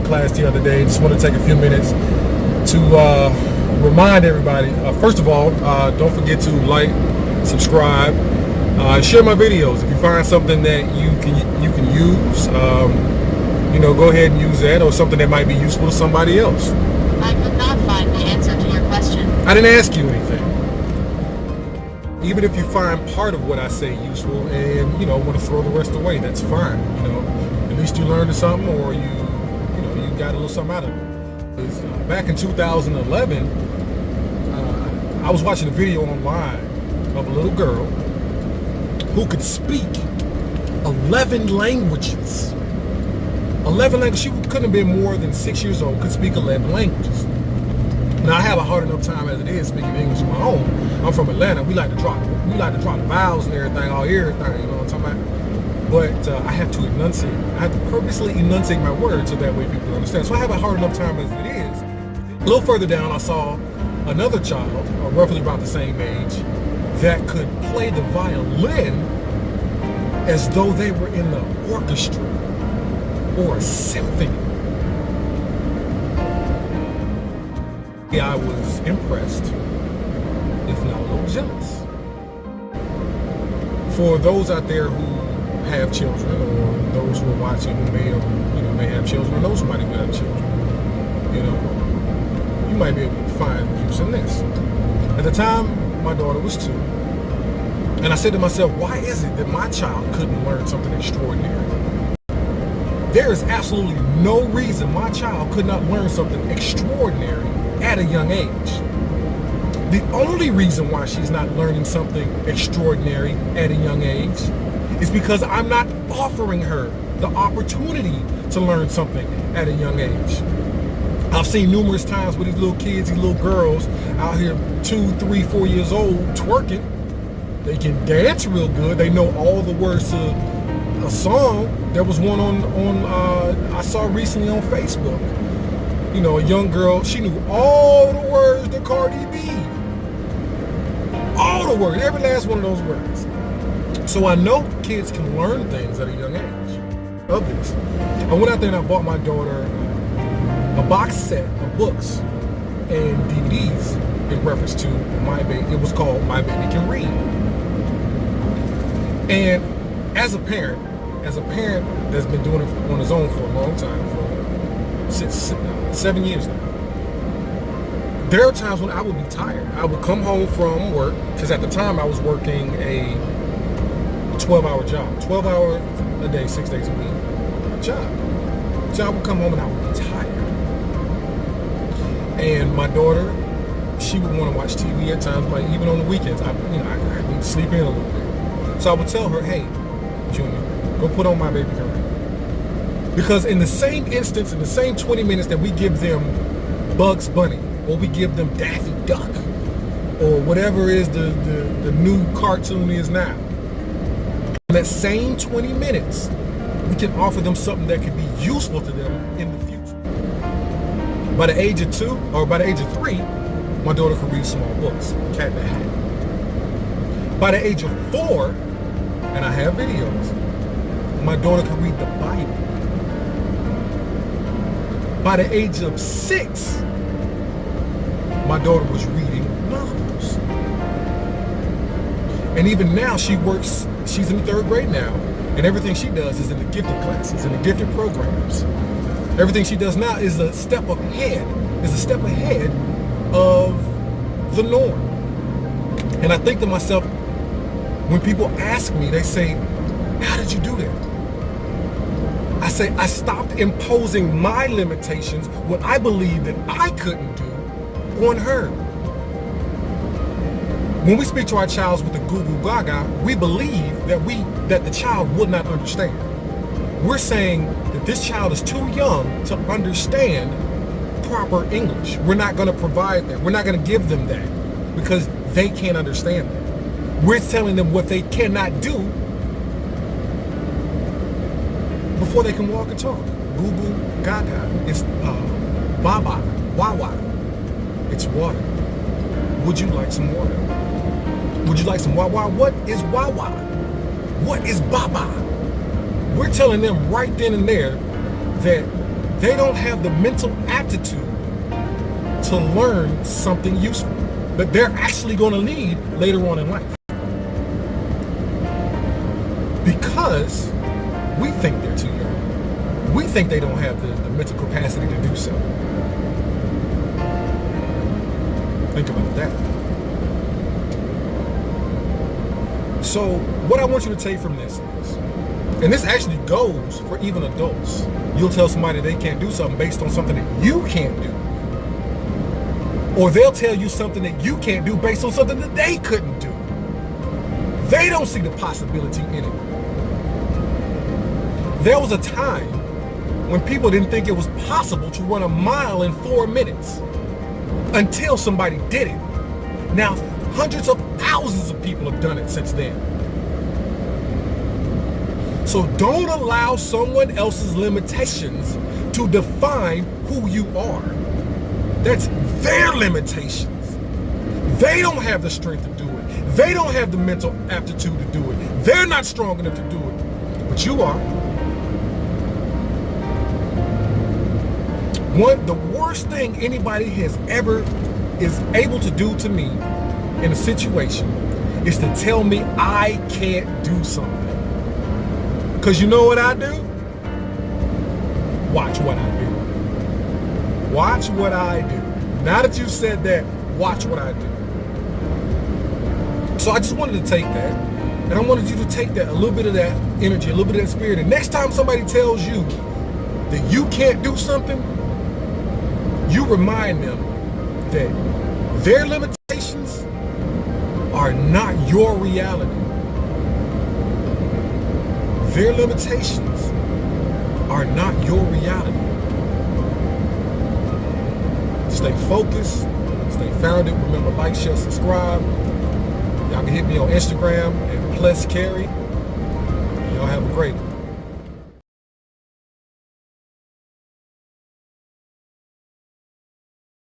class the other day. Just want to take a few minutes to remind everybody. First of all, don't forget to like, subscribe, share my videos. If you find something that you can use, go ahead and use that, or something that might be useful to somebody else. I could not find the answer to your question. I didn't ask you anything. Even if you find part of what I say useful and want to throw the rest away, that's fine. At least you learned something, or you got a little something out of it. Back in 2011, I was watching a video online of a little girl who could speak 11 languages. 11 languages. She couldn't have been more than 6 years old. Could speak 11 languages. Now I have a hard enough time as it is speaking English on my own. I'm from Atlanta. We like to drop the vowels and everything, everything. You know what I'm talking about? But I have to enunciate. I have to purposely enunciate my words so that way people understand. So I have a hard enough time as it is. A little further down, I saw another child, roughly about the same age, that could play the violin as though they were in the orchestra or a symphony. I was impressed, if not a little jealous. For those out there who have children, or those who are watching who may have children, or those who might even have children, you might be able to find use in this. At the time, my daughter was 2, and I said to myself, why is it that my child couldn't learn something extraordinary? There is absolutely no reason my child could not learn something extraordinary at a young age. The only reason why she's not learning something extraordinary at a young age is because I'm not offering her the opportunity to learn something at a young age. I've seen numerous times where these little kids, these little girls out here 2, 3, 4 years old twerking. They can dance real good. They know all the words to a song. There was one on I saw recently on Facebook. A young girl, she knew all the words to Cardi B. All the words, every last one of those words. So I know kids can learn things at a young age of this. I went out there and I bought my daughter a box set of books and DVDs in reference to My Baby. It was called My Baby Can Read. And as a parent that's been doing it on his own for a long time, for 7 years now, there are times when I would be tired. I would come home from work, because at the time I was working a 12-hour job, 12 hours a day, 6 days a week job. So I would come home and I would be tired. And my daughter, she would want to watch TV at times, like even on the weekends. I need to sleep in a little bit. So I would tell her, hey, Junior, go put on My Baby Can Read. Because in the same instance, in the same 20 minutes that we give them Bugs Bunny, or we give them Daffy Duck, or whatever is the new cartoon is now, in that same 20 minutes, we can offer them something that can be useful to them in the future. By the age of 2, or by the age of 3, my daughter could read small books, Cat in the Hat. By the age of 4, and I have videos, my daughter could read the Bible. By the age of 6, my daughter was reading novels. And even now she's in the 3rd grade now, and everything she does is in the gifted classes, in the gifted programs. Everything she does now is a step ahead of the norm. And I think to myself, when people ask me, they say, how did you do that? I say, I stopped imposing my limitations, what I believed that I couldn't do, on her. When we speak to our child with the goo goo gaga, we believe that the child would not understand. We're saying that this child is too young to understand proper English. We're not going to provide that. We're not going to give them that because they can't understand that. We're telling them what they cannot do before they can walk and talk. Goo goo gaga. It's baba, wawa. It's water. Would you like some water? Would you like some wawa? What is wawa? What is baba? We're telling them right then and there that they don't have the mental aptitude to learn something useful that they're actually going to need later on in life. Because we think they're too young. We think they don't have the mental capacity to do so. Think about that. So what I want you to take from this is, and this actually goes for even adults. You'll tell somebody they can't do something based on something that you can't do. Or they'll tell you something that you can't do based on something that they couldn't do. They don't see the possibility in it. There was a time when people didn't think it was possible to run a mile in 4 minutes until somebody did it. Now, hundreds of thousands of people have done it since then. So don't allow someone else's limitations to define who you are. That's their limitations. They don't have the strength to do it. They don't have the mental aptitude to do it. They're not strong enough to do it, but you are. The worst thing anybody is able to do to me in a situation is to tell me I can't do something. Because you know what I do? Watch what I do. Watch what I do. Now that you said that, watch what I do. So I just wanted to take that, and I wanted you to take that, a little bit of that energy, a little bit of that spirit, and next time somebody tells you that you can't do something, you remind them that their limitations are not your reality. Their limitations are not your reality. Stay focused, stay founded. Remember, like, share, subscribe. Y'all can hit me on Instagram at +Carry. Y'all have a great one.